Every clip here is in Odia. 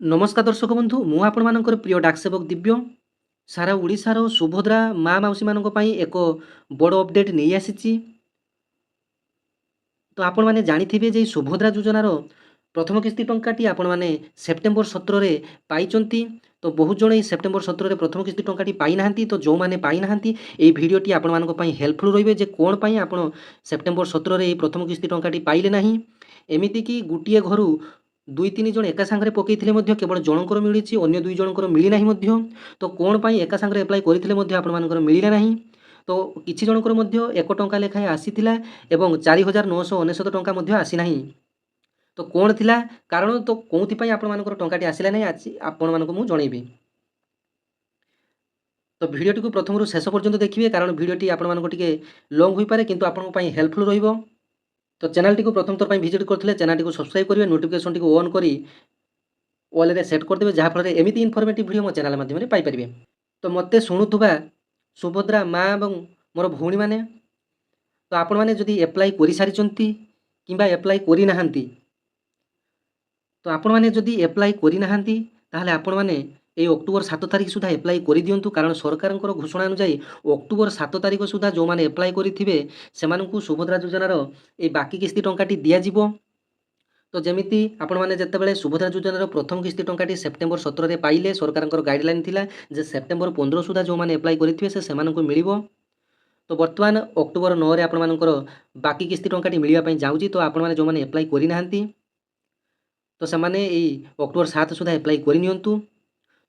नमस्कार दर्शक बंधु मु आपणमानଙ୍କର प्रिय डाकसेवक दिव्य सारा ओडिशार सुभद्रा माँ माउसी मानक पई एक बड़ अपडेट नहीं आसीची। तो आपण माने जानिथिबे जे सुभद्रा योजनार प्रथम किस्ती टंकाटी आपण माने सेप्टेम्बर 17 रे पाइचंती। तो बहुत जण ए सेप्टेम्बर 17 रे प्रथम किस्ती टंकाटी पाई नाहंती। तो जो माने पाई नाहंती ए भिडियोटी आपण मानक पई हेल्पफुल रहिबे जे कोन पई आपण सेप्टेम्बर 17 रे प्रथम किस्ती टंकाटी पाइले नाही। एमिति कि गुटिए घरु दुई तीन जण एका सांगरे पकेइथिले मध्य केवल जनकर मिलिछि, अन्य दुई जनकर मिली नाही मध्य। तो कोन पई एका सांगरे अप्लाई करिथिले मध्य आपण मानकर मिलिला नाही। तो किछि जनकर मध्य 1 टंका लेखाए आसीथिला एवं 4999 टंका मध्य आसी नाही। तो कोन थिला कारण तो कोउथि पई आपण मानकर टंकाटी आसिला नाही आज आपण मानको मु जणैबी। तो भिडियोटी को प्रथम रु शेष पर्यंत देखिए कारण भिडियोटी आपण मानको टिके लॉन्ग होई पारे किंतु आपण पई हेल्पफुल रहिबो। तो चैनल टी को प्रथम थर विजिट करथिले चैनल टी को सब्सक्राइब करिवे, नोटिफिकेशन टी को ऑन करी ऑल रे सेट कर देबे, जहा फल रे एमिति इन्फॉर्मेटिव वीडियो मो चैनल माध्यम रे पाई परिबे। तो मते सुनुथुबा सुभद्रा माँ एवं मोर भौणी माने, तो आपण माने जदि एप्लाई करि सारिचंती किंबा एप्लाई करि नाहंती, तो आपण माने जदि एप्लाई करि नाहंती ताहले आपण माने ए अक्टोबर 7 तारिख सुधा एप्लाई करि दियंतु। कारण सरकारଙ୍କର घोषणा अनुसार अक्टोबर 7 तारिख सुधा जो माने एप्लाई करिथिबे सेमानकु सुभद्रा योजनार ए बाकी किस्ती टंकाटी दिया जिवो। तो जमिति आपण माने जेतेबेले सुभद्रा योजनार प्रथम किस्ती टंकाटी सेप्टेम्बर 17 रे पाइले सरकारଙ୍କର गाइडलाइन थिला जे सेप्टेम्बर 15 सुधा जो माने एप्लाई करिथिबे से सेमानकु मिलिबो। तो वर्तमान अक्टोबर 9 रे आपण मानकर बाकी किस्ती टंकाटी मिलिया पई जाउची। तो आपण माने जो माने एप्लाई करि नाहंती तो सेमाने एई अक्टोबर 7 सुधा एप्लाई करि नियंतु।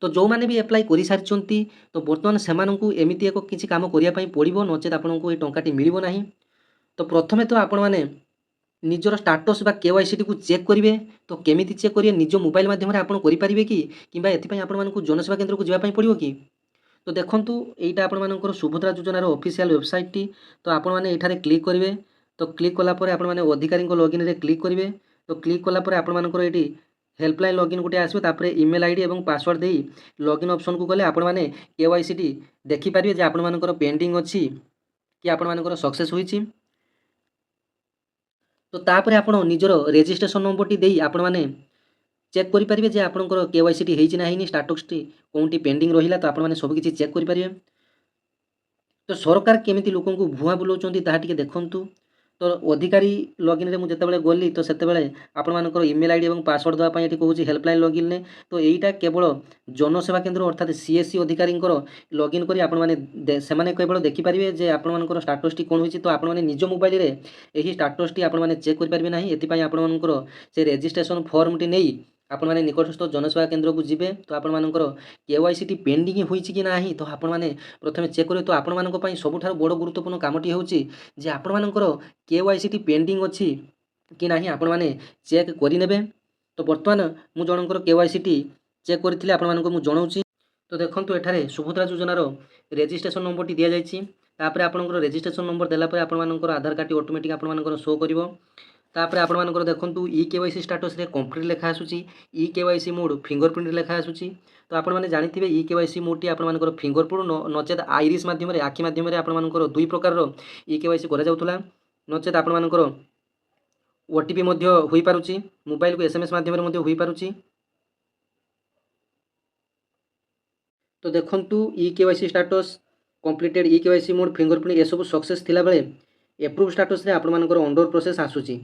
तो जो माने भी एप्लाई करि सारिचंती तो वर्तमान सेमानकु एमिति एको किछि काम करिया पई पड़िबो, नचेत आपनकु ए टंकाटी मिलिबो नाही। तो प्रथमे तो आपण माने निजर स्टाटस बा केवाईसी टी को चेक करिवे। तो केमिति चेक करिवे निज मोबाइल माध्यम रे आपण करि परिबे कि किबा एथि पई आपण मानकु जनसेवा केंद्र को जिवा पई पड़िबो कि। तो देखंतु एइटा आपण मानकर सुभद्रा योजनार ऑफिशियल वेबसाइट टी। तो आपण माने एठारे क्लिक करिवे। तो क्लिक कला परे आपण माने अधिकारी को लॉगिन रे क्लिक करिवे। तो क्लिक कला परे आपण मानकर एटी हेल्पलाइन लॉगिन गोटे आसीबो, तापरे ईमेल आईडी एवं पासवर्ड देई लॉगिन ऑप्शन को गले आपण माने केवाईसी टी देखि परिबे जे आपण मानकर पेंडिंग अछि कि आपण मानकर सक्सेस होईछि। तो तापरे आपण निजर रजिस्ट्रेशन नंबर टी देई आपण माने चेक करि परिबे जे आपनकर केवाईसी टी हेइछि नाही, स्टाटस टी कोनटी पेंडिंग रहिला। तो आपण माने सब किछि चेक करि परिबे। तो सरकार केमिति लोकंकु भुआ बुलाउचंती ताहा टिके देखंतु। तो अधिकारी लॉगिन रे मु जेतेबेले गली तो सेतेबेले आपण मानकर ईमेल आईडी एवं पासवर्ड दवा पई एटी कहूछि हेल्पलाइन लॉगिन ने। तो एइटा केवल जनसेवा केंद्र अर्थात सीएससी अधिकारींकर लॉगिन करी आपण माने सेमाने केवल देखि परिबे जे आपण मानकर स्टाटस टी कोन होइछि। तो आपण माने निज मोबाइल रे एही स्टाटस टी आपण माने चेक करि परिबे नाही। एति पई आपण मानकर से रजिस्ट्रेशन फॉर्म टी नेई आपण माने निकटस्थ जनसेवा केंद्र को जिबे। तो आपण मानकर केवाईसी टी पेंडिंग होइछि कि नाही तो आपण माने प्रथमे चेक करिवे। तो आपण मानक पई सबुठार बड़ गुरुत्वपूर्ण कामटी होउछि जे आपण मानकर केवाईसी टी पेंडिंग अछि कि नाही आपण माने चेक करि नेबे। तो वर्तमान मु जनकर केवाईसी टी चेक करथिले आपण मानक मु जणाउछि। तो देखंतु एठारे सुभद्रा योजनार रजिस्ट्रेशन नंबर टी दिया जायछि। तापरे आपनकर रजिस्ट्रेशन नंबर देला परे आपण मानकर आधार कार्ड टी ऑटोमेटिक आपण मानकर शो करिवो। तापरे आपण मानकर देखंतु ई केवाईसी स्टेटस रे कंप्लीट लेखा आसुची, ई केवाईसी मोड फिंगरप्रिंट लेखा आसुची। तो आपण माने जानिथिबे ई केवाईसी मोड टी आपण मानकर फिंगरप्रिंट नचेत आइरिस माध्यम रे आखि माध्यम रे आपण मानकर दुई प्रकार रो ई केवाईसी करा जाउथला। नचेत आपण मानकर ओटीपी मध्य होई पारुची, मोबाइल को एसएमएस माध्यम रे मध्य होई पारुची। तो देखंतु e KYC status completed e KYC mode fingerprint ए सब सक्सेस थिला बेले अप्रूव स्टेटस रे आपण मानकर अंडर प्रोसेस आसुची।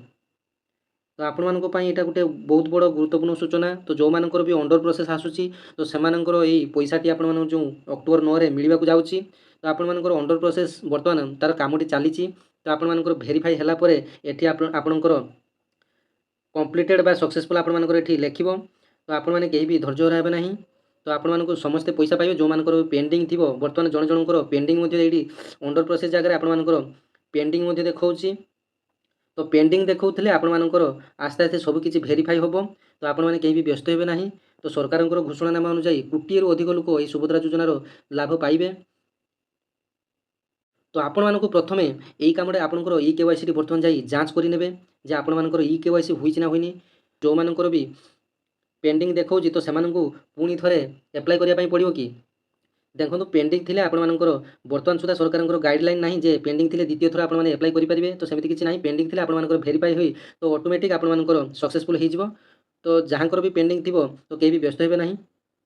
तो आपण मानको पई एटा गुटे बहुत बड़ गुरुत्वपूर्ण सूचना। तो जो मानकर भी अंडर प्रोसेस आसुची तो सेमानकर एई पैसा टी आपण मानको जो अक्टोबर 9 रे मिलिबा को जाउची। तो आपण मानकर अंडर प्रोसेस वर्तमान तार कामटी चालीची। तो आपण मानकर वेरीफाई हला परे एठी आपणकर कंप्लीटेड बा सक्सेसफुल आपण मानकर एठी लेखिबो। तो आपण माने केही भी धैर्य रहबे नाही। तो आपण मानको समस्त पैसा पाइबे। जो मानकर पेंडिंग थिबो वर्तमान जण जणकर पेंडिंग मध्ये एठी अंडर प्रोसेस जगह आपण मानकर पेंडिंग मध्ये देखौची। तो पेंडिंग देखौथिले आपण मानकर आस्ते आस्ते सब किछि वेरीफाई होबो। तो आपण माने केही भी व्यस्त हेबे नाही। तो सरकारଙ୍କର घोषणानामा अनुसार कोटिए रु अधिक लोक ए सुभद्रा योजनार लाभ पाइबे। तो आपण मानकु प्रथमे एई कामडे आपनकर ई केवाईसी टी वर्तमान जाई जांच करि नेबे जे आपण मानकर ई केवाईसी होइछि ना होइनी। जो मानकर भी पेंडिंग देखौछि तो सेमानकु पुनी थरे अप्लाई करिया पई पड़िबो कि। देखो पेंडिंग थिले आपण मानकर वर्तमान सुधा सरकारଙ୍କର गाइडलाइन नाही जे पेंडिंग थिले द्वितीय थर आपण माने अप्लाई करि परिबे। तो सेमिति किछि नाही, पेंडिंग थिले आपण मानकर वेरीफाई होई तो ऑटोमेटिक आपण मानकर सक्सेसफुल हे जिवो। तो ଯାହାଙ୍କର ବି ପେଣ୍ଡିଂ ଥିବ ତ କେହି ବି ବ୍ୟସ୍ତ ହେବେ ନାହିଁ।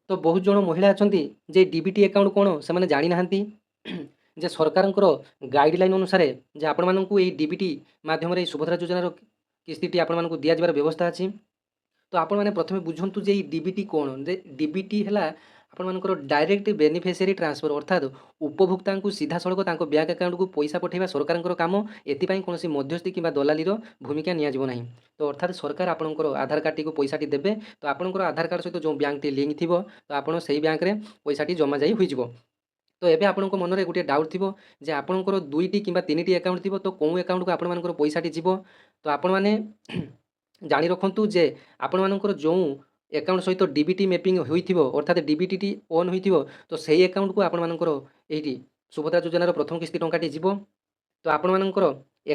ତ ବହୁତ ଜଣ ମହିଳା ଅଛନ୍ତି ଯେ ଡିବିଟି ଆକାଉଣ୍ଟ କ'ଣ ସେମାନେ ଜାଣିନାହାନ୍ତି ଯେ ସରକାରଙ୍କର ଗାଇଡ଼ଲାଇନ୍ ଅନୁସାରେ ଯେ ଆପଣମାନଙ୍କୁ ଏଇ ଡିବିଟି ମାଧ୍ୟମରେ ଏଇ ସୁଭଦ୍ରା ଯୋଜନାର କିସ୍ତିଟି ଆପଣମାନଙ୍କୁ ଦିଆଯିବାର ବ୍ୟବସ୍ଥା ଅଛି। ତ ଆପଣମାନେ ପ୍ରଥମେ ବୁଝନ୍ତୁ ଯେ ଏଇ ଡିବିଟି କ'ଣ, ଯେ ଡିବିଟି ହେଲା ଆପଣମାନଙ୍କର ଡାଇରେକ୍ଟ ବେନିଫିସିଆରୀ ଟ୍ରାନ୍ସଫର, ଅର୍ଥାତ୍ ଉପଭୋକ୍ତାଙ୍କୁ ସିଧାସଳଖ ତାଙ୍କ ବ୍ୟାଙ୍କ ଆକାଉଣ୍ଟକୁ ପଇସା ପଠାଇବା ସରକାରଙ୍କର କାମ। ଏଥିପାଇଁ କୌଣସି ମଧ୍ୟସ୍ଥି କିମ୍ବା ଦଲାଲିର ଭୂମିକା ନିଆଯିବ ନାହିଁ। ତ ଅର୍ଥାତ୍ ସରକାର ଆପଣଙ୍କର ଆଧାର କାର୍ଡ଼ଟିକୁ ପଇସାଟି ଦେବେ, ତ ଆପଣଙ୍କର ଆଧାର କାର୍ଡ଼ ସହିତ ଯେଉଁ ବ୍ୟାଙ୍କଟି ଲିଙ୍କ ଥିବ ତ ଆପଣ ସେଇ ବ୍ୟାଙ୍କରେ ପଇସାଟି ଜମା ଯାଇ ହୋଇଯିବ। ତ ଏବେ ଆପଣଙ୍କ ମନରେ ଗୋଟିଏ ଡାଉଟ୍ ଥିବ ଯେ ଆପଣଙ୍କର 2ଟି କିମ୍ବା 3ଟି ଆକାଉଣ୍ଟ ଥିବ, ତ କେଉଁ ଆକାଉଣ୍ଟକୁ ଆପଣମାନଙ୍କର ପଇସାଟି ଯିବ। ତ ଆପଣମାନେ ଜାଣି ରଖନ୍ତୁ ଯେ ଆପଣମାନଙ୍କର ଯେଉଁ ଆକାଉଣ୍ଟ ସହିତ ଡିବିଟି ମ୍ୟାପିଂ ହୋଇଥିବ, ଅର୍ଥାତ୍ ଡିବିଟିଟି ଅନ୍ ହୋଇଥିବ, ତ ସେଇ ଆକାଉଣ୍ଟକୁ ଆପଣମାନଙ୍କର ଏଇଠି ସୁଭଦ୍ରା ଯୋଜନାର ପ୍ରଥମ କିସ୍ତି ଟଙ୍କାଟି ଯିବ। ତ ଆପଣମାନଙ୍କର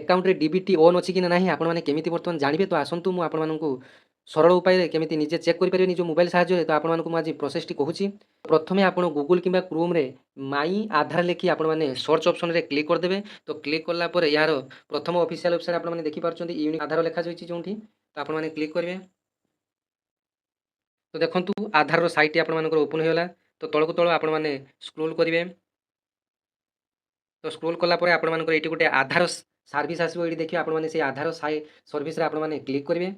ଆକାଉଣ୍ଟରେ ଡିବିଟି ଅନ୍ ଅଛି କି ନା ନାହିଁ ଆପଣମାନେ କେମିତି ବର୍ତ୍ତମାନ ଜାଣିବେ? ତ ଆସନ୍ତୁ ମୁଁ ଆପଣମାନଙ୍କୁ ସରଳ ଉପାୟରେ କେମିତି ନିଜେ ଚେକ୍ କରିପାରିବେ ନିଜ ମୋବାଇଲ ସାହାଯ୍ୟରେ, ତ ଆପଣମାନଙ୍କୁ ମୁଁ ଆଜି ପ୍ରୋସେସଟି କହୁଛି। ପ୍ରଥମେ ଆପଣ ଗୁଗୁଲ କିମ୍ବା କ୍ରୋମରେ ମାଇ ଆଧାର ଲେଖି ଆପଣମାନେ ସର୍ଚ୍ଚ ଅପସନରେ କ୍ଲିକ୍ କରିଦେବେ। ତ କ୍ଲିକ୍ କଲା ପରେ ଏହାର ପ୍ରଥମ ଅଫିସିଆଲ ୱେବସାଇଟ୍ ଆପଣମାନେ ଦେଖିପାରୁଛନ୍ତି, ୟୁନିକ୍ ଆଧାର ଲେଖାଯାଇଛି ଯେଉଁଠି, ତ ଆପଣମାନେ କ୍ଲିକ୍ କରିବେ। ତ ଦେଖନ୍ତୁ ଆଧାରର ସାଇଟ୍ଟି ଆପଣମାନଙ୍କର ଓପନ୍ ହୋଇଗଲା। ତ ତଳକୁ ତଳ ଆପଣମାନେ ସ୍କ୍ରୋଲ୍ କରିବେ। ତ ସ୍କ୍ରୋଲ୍ କଲା ପରେ ଆପଣମାନଙ୍କର ଏଇଠି ଗୋଟେ ଆଧାର ସାର୍ଭିସ୍ ଆସିବ, ଏଇଠି ଦେଖିବେ ଆପଣମାନେ ସେଇ ଆଧାର ସର୍ଭିସରେ ଆପଣମାନେ କ୍ଲିକ୍ କରିବେ।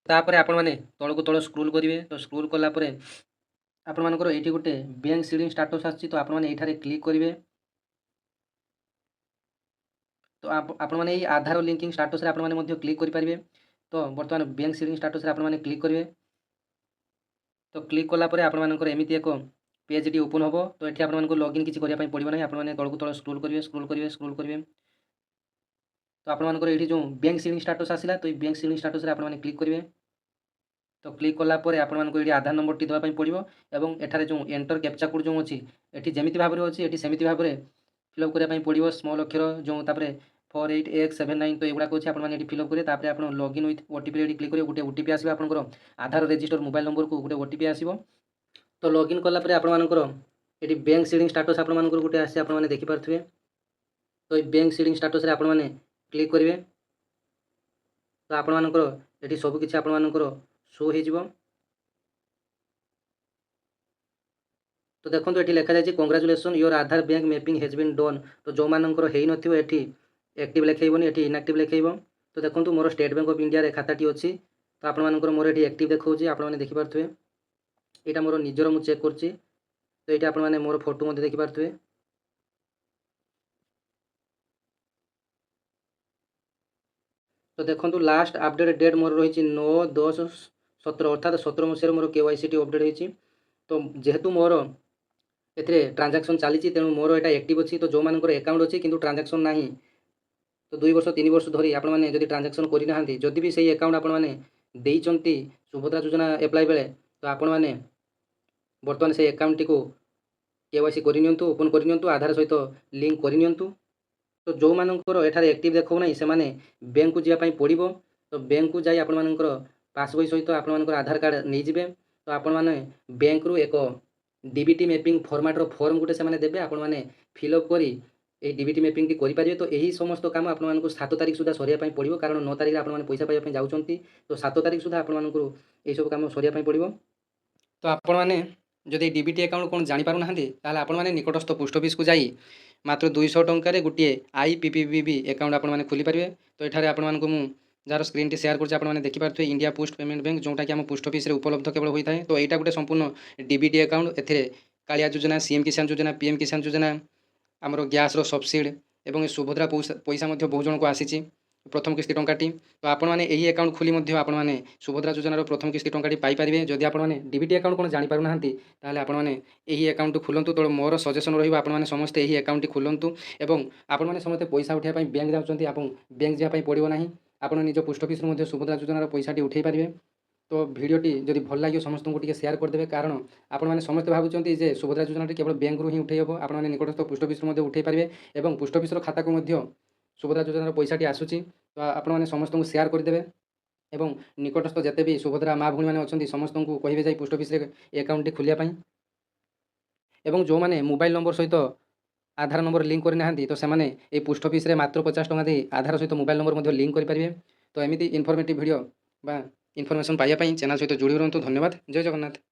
ତାପରେ ଆପଣମାନେ ତଳକୁ ତଳ ସ୍କ୍ରୋଲ୍ କରିବେ। ତ ସ୍କ୍ରୋଲ୍ କଲା ପରେ ଆପଣମାନଙ୍କର ଏଇଠି ଗୋଟେ ବ୍ୟାଙ୍କ ସିଡ଼ିଂ ଷ୍ଟାଟସ୍ ଆସିଛି, ତ ଆପଣମାନେ ଏଇଠାରେ କ୍ଲିକ୍ କରିବେ। ତ ଆପଣମାନେ ଏଇ ଆଧାର ଲିଙ୍କିଂ ଷ୍ଟାଟସ୍ରେ ଆପଣମାନେ ମଧ୍ୟ କ୍ଲିକ୍ କରିପାରିବେ। ତ ବର୍ତ୍ତମାନ ବ୍ୟାଙ୍କ ସିଡ଼ିଂ ଷ୍ଟାଟସ୍ରେ ଆପଣମାନେ କ୍ଲିକ୍ କରିବେ। ତ କ୍ଲିକ୍ କଲା ପରେ ଆପଣମାନଙ୍କର ଏମିତି ଏକ ପେଜ୍ଟି ଓପନ୍ ହେବ। ତ ଏଠି ଆପଣମାନଙ୍କୁ ଲଗ୍ଇନ୍ କିଛି କରିବା ପାଇଁ ପଡ଼ିବ ନାହିଁ। ଆପଣମାନେ ତଳକୁ ତଳ ସ୍କ୍ରୋଲ୍ କରିବେ, ସ୍କ୍ରୋଲ୍ କରିବେ, ସ୍କ୍ରୋଲ୍ କରିବେ। ତ ଆପଣମାନଙ୍କର ଏଇଠି ଯେଉଁ ବ୍ୟାଙ୍କ ସିଡ଼ିଂ ଷ୍ଟାଟସ୍ ଆସିଲା, ତ ଏଇ ବ୍ୟାଙ୍କ ସିଡ଼ିଂ ଷ୍ଟାଟସ୍ରେ ଆପଣମାନେ କ୍ଲିକ୍ କରିବେ। ତ କ୍ଲିକ୍ କଲା ପରେ ଆପଣମାନଙ୍କୁ ଏଇଠି ଆଧାର ନମ୍ବରଟି ଦେବା ପାଇଁ ପଡ଼ିବ ଏବଂ ଏଠାରେ ଯେଉଁ ଏଣ୍ଟର କ୍ୟାପଚା କୋଡ଼୍ ଯେଉଁ ଅଛି ଏଠି ଯେମିତି ଭାବରେ ଅଛି ଏଠି ସେମିତି ଭାବରେ ଫିଲ୍ଅପ୍ କରିବା ପାଇଁ ପଡ଼ିବ। ସ୍ମଲ୍ ଅକ୍ଷର ଯେଉଁ ତାପରେ 48X79 ତ ଏଗୁଡ଼ାକ ଅଛି ଆପଣମାନେ ଏଠି ଫିଲ୍ଅପ୍ କରିବେ। ତାପରେ ଆପଣ ଲଗ୍ଇନ୍ ୱିଥ୍ ଓଟିପି ଏଠି କ୍ଲିକ୍ କରିବେ। ଗୋଟେ ଓଟିପି ଆସିବ ଆପଣଙ୍କର ଆଧାର ରେଜିଷ୍ଟର ମୋବାଇଲ ନମ୍ବରକୁ ଗୋଟେ ଓଟିପି ଆସିବ। ତ ଲଗ୍ଇନ୍ କଲା ପରେ ଆପଣମାନଙ୍କର ଏଠି ବ୍ୟାଙ୍କ ସିଡ଼ିଂ ଷ୍ଟାଟସ୍ ଆପଣମାନଙ୍କର ଗୋଟେ ଆସି ଆପଣମାନେ ଦେଖିପାରୁଥିବେ। ତ ଏଇ ବ୍ୟାଙ୍କ ସିଡ଼ିଂ ଷ୍ଟାଟସ୍ରେ ଆପଣମାନେ କ୍ଲିକ୍ କରିବେ। ତ ଆପଣମାନଙ୍କର ଏଠି ସବୁକିଛି ଆପଣମାନଙ୍କର ଶୋ ହେଇଯିବ। ତ ଦେଖନ୍ତୁ ଏଠି ଲେଖାଯାଇଛି congratulation your Aadhaar bank mapping has been done. ତ ଯେଉଁମାନଙ୍କର ହେଇନଥିବ ଏଠି ଆକ୍ଟିଭ୍ ଲେଖେଇବନି, ଏଠି ଇନ୍ଆକ୍ଟିଭ୍ ଲେଖେଇବ। ତ ଦେଖନ୍ତୁ ମୋର ଷ୍ଟେଟ୍ ବ୍ୟାଙ୍କ ଅଫ୍ ଇଣ୍ଡିଆରେ ଖାତାଟି ଅଛି, ତ ଆପଣମାନଙ୍କର ମୋର ଏଠି ଆକ୍ଟିଭ୍ ଦେଖାଉଛି, ଆପଣମାନେ ଦେଖିପାରୁଥିବେ। ଏଇଟା ମୋର ନିଜର ମୁଁ ଚେକ୍ କରୁଛି। ତ ଏଇଟା ଆପଣମାନେ ମୋର ଫଟୋ ମଧ୍ୟ ଦେଖିପାରୁଥିବେ। ତ ଦେଖନ୍ତୁ ଲାଷ୍ଟ ଆପଡେଟ୍ ଡେଟ୍ ମୋର ରହିଛି 9/10/17 ଅର୍ଥାତ୍ 17 ମସିହାରେ ମୋର KYCଟି ଅପଡେଟ୍ ହେଇଛି। ତ ଯେହେତୁ ମୋର ଏଥିରେ ଟ୍ରାଞ୍ଜାକ୍ସନ୍ ଚାଲିଛି ତେଣୁ ମୋର ଏଇଟା ଆକ୍ଟିଭ୍ ଅଛି। ତ ଯେଉଁମାନଙ୍କର ଆକାଉଣ୍ଟ ଅଛି କିନ୍ତୁ ଟ୍ରାଞ୍ଜାକ୍ସନ୍ ନାହିଁ, ତ 2 ବର୍ଷ 3 ବର୍ଷ ଧରି ଆପଣମାନେ ଯଦି ଟ୍ରାଞ୍ଜାକ୍ସନ୍ କରିନାହାନ୍ତି, ଯଦି ବି ସେଇ ଆକାଉଣ୍ଟ ଆପଣମାନେ ଦେଇଛନ୍ତି ସୁଭଦ୍ରା ଯୋଜନା ଆପ୍ଲାଏ ବେଳେ, ତ ଆପଣମାନେ ବର୍ତ୍ତମାନ ସେଇ ଆକାଉଣ୍ଟଟିକୁ KYC କରିନିଅନ୍ତୁ, ଓପନ୍ କରିନିଅନ୍ତୁ, ଆଧାର ସହିତ ଲିଙ୍କ୍ କରିନିଅନ୍ତୁ। ତ ଯେଉଁମାନଙ୍କର ଏଠାରେ ଆକ୍ଟିଭ୍ ଦେଖାଉନାହିଁ ସେମାନେ ବ୍ୟାଙ୍କକୁ ଯିବା ପାଇଁ ପଡ଼ିବ। ତ ବ୍ୟାଙ୍କକୁ ଯାଇ ଆପଣମାନଙ୍କର ପାସବହି ସହିତ ଆପଣମାନଙ୍କର ଆଧାର କାର୍ଡ଼ ନେଇଯିବେ। ତ ଆପଣମାନେ ବ୍ୟାଙ୍କରୁ ଏକ ଡିବିଟି ମ୍ୟାପିଂ ଫର୍ମାଟ୍ର ଫର୍ମ ଗୋଟେ ସେମାନେ ଦେବେ, ଆପଣମାନେ ଫିଲ୍ଅପ୍ କରି এই ডিবিটি ম্যাপিংটি କରିପାରିବେ। ତ ଏହି ସମସ୍ତ କାମ ଆପଣମାନଙ୍କୁ 7 ତାରିଖ ସୁଦ୍ଧା ସରିବା ପାଇଁ ପଡ଼ିବ, କାରଣ 9 ତାରିଖରେ ଆପଣମାନେ ପଇସା ପାଇବା ପାଇଁ ଯାଉଛନ୍ତି। ତ 7 ତାରିଖ ସୁଦ୍ଧା ଆପଣମାନଙ୍କୁ ଏହିସବୁ କାମ ସରିବା ପାଇଁ ପଡ଼ିବ। ତ ଆପଣମାନେ ଯଦି ଡିବିଟି ଆକାଉଣ୍ଟ କ'ଣ ଜାଣିପାରୁନାହାନ୍ତି ତାହେଲେ ଆପଣମାନେ ନିକଟସ୍ଥ ପୋଷ୍ଟ ଅଫିସକୁ ଯାଇ ମାତ୍ର 200 ଟଙ୍କାରେ ଗୋଟିଏ IPPB ଆକାଉଣ୍ଟ ଆପଣମାନେ ଖୋଲିପାରିବେ। ତ ଏଠାରେ ଆପଣମାନଙ୍କୁ ମୁଁ ଯାହାର ସ୍କ୍ରିନ୍ଟି ସେୟାର କରୁଛି ଆପଣମାନେ ଦେଖିପାରୁଥିବେ ଇଣ୍ଡିଆ ପୋଷ୍ଟ ପେମେଣ୍ଟ ବ୍ୟାଙ୍କ, ଯେଉଁଟାକି ଆମ ପୋଷ୍ଟ ଅଫିସରେ ଉପଲବ୍ଧ କେବଳ ହୋଇଥାଏ। ତ ଏଇଟା ଗୋଟେ ସମ୍ପୂର୍ଣ୍ଣ ଡିବିଟି ଆକାଉଣ୍ଟ। ଏଥିରେ କାଳିଆ ଯୋଜନା, CM କିଷାନ ଯୋଜନା, PM କିଷାନ ଯୋଜନା, ଆମର ଗ୍ୟାସ୍ର ସବସିଡ଼ି ଏବଂ ଏ ସୁଭଦ୍ରା ପଇସା ମଧ୍ୟ ବହୁ ଜଣଙ୍କୁ ଆସିଛି ପ୍ରଥମ କିସ୍ତି ଟଙ୍କାଟି। ତ ଆପଣମାନେ ଏହି ଆକାଉଣ୍ଟ ଖୋଲି ମଧ୍ୟ ଆପଣମାନେ ସୁଭଦ୍ରା ଯୋଜନାର ପ୍ରଥମ କିସ୍ତି ଟଙ୍କାଟି ପାଇପାରିବେ। ଯଦି ଆପଣମାନେ ଡିବିଟି ଆକାଉଣ୍ଟ କ'ଣ ଜାଣିପାରୁନାହାନ୍ତି ତାହେଲେ ଆପଣମାନେ ଏହି ଆକାଉଣ୍ଟକୁ ଖୋଲନ୍ତୁ। ତ ମୋର ସଜେସନ୍ ରହିବ ଆପଣମାନେ ସମସ୍ତେ ଏହି ଆକାଉଣ୍ଟଟି ଖୋଲନ୍ତୁ ଏବଂ ଆପଣମାନେ ସମସ୍ତେ ପଇସା ଉଠାଇବା ପାଇଁ ବ୍ୟାଙ୍କ ଯାଉଛନ୍ତି, ଆପଣ ବ୍ୟାଙ୍କ ଯିବା ପାଇଁ ପଡ଼ିବ ନାହିଁ। ଆପଣ ନିଜ ପୋଷ୍ଟ ଅଫିସରୁ ମଧ୍ୟ ସୁଭଦ୍ରା ଯୋଜନାର ପଇସାଟି ଉଠାଇ ପାରିବେ। ତ ଭିଡ଼ିଓଟି ଯଦି ଭଲ ଲାଗିବ ସମସ୍ତଙ୍କୁ ଟିକେ ସେୟାର କରିଦେବେ, କାରଣ ଆପଣମାନେ ସମସ୍ତେ ଭାବୁଛନ୍ତି ଯେ ସୁଭଦ୍ରା ଯୋଜନାଟି କେବଳ ବ୍ୟାଙ୍କରୁ ହିଁ ଉଠାଇ ହେବ। ଆପଣମାନେ ନିକଟସ୍ଥ ପୋଷ୍ଟ ଅଫିସରୁ ମଧ୍ୟ ଉଠାଇ ପାରିବେ ଏବଂ ପୋଷ୍ଟ ଅଫିସର ଖାତାକୁ ମଧ୍ୟ ସୁଭଦ୍ରା ଯୋଜନାର ପଇସାଟି ଆସୁଛି। ତ ଆପଣମାନେ ସମସ୍ତଙ୍କୁ ସେୟାର କରିଦେବେ ଏବଂ ନିକଟସ୍ଥ ଯେତେ ବି ସୁଭଦ୍ରା ମା ଭଉଣୀମାନେ ଅଛନ୍ତି ସମସ୍ତଙ୍କୁ କହିବେ ଯାଇ ପୋଷ୍ଟ ଅଫିସରେ ଏ ଆକାଉଣ୍ଟଟି ଖୋଲିବା ପାଇଁ। ଏବଂ ଯେଉଁମାନେ ମୋବାଇଲ ନମ୍ବର ସହିତ ଆଧାର ନମ୍ବର ଲିଙ୍କ୍ କରିନାହାନ୍ତି ତ ସେମାନେ এই ପୋଷ୍ଟ ଅଫିସରେ ମାତ୍ର 50 ଟଙ୍କା ଦେଇ ଆଧାର ସହିତ ମୋବାଇଲ ନମ୍ବର ମଧ୍ୟ ଲିଙ୍କ୍ କରିପାରିବେ। ତ ଏମିତି ଇନଫର୍ମେଟିଭ୍ ଭିଡ଼ିଓ ବା ଇନଫର୍ମେସନ୍ ପାଇବା ପାଇଁ ଚ୍ୟାନେଲ୍ ସହିତ ଯୋଡ଼ି ରୁହନ୍ତୁ। ଧନ୍ୟବାଦ। ଜୟ ଜଗନ୍ନାଥ।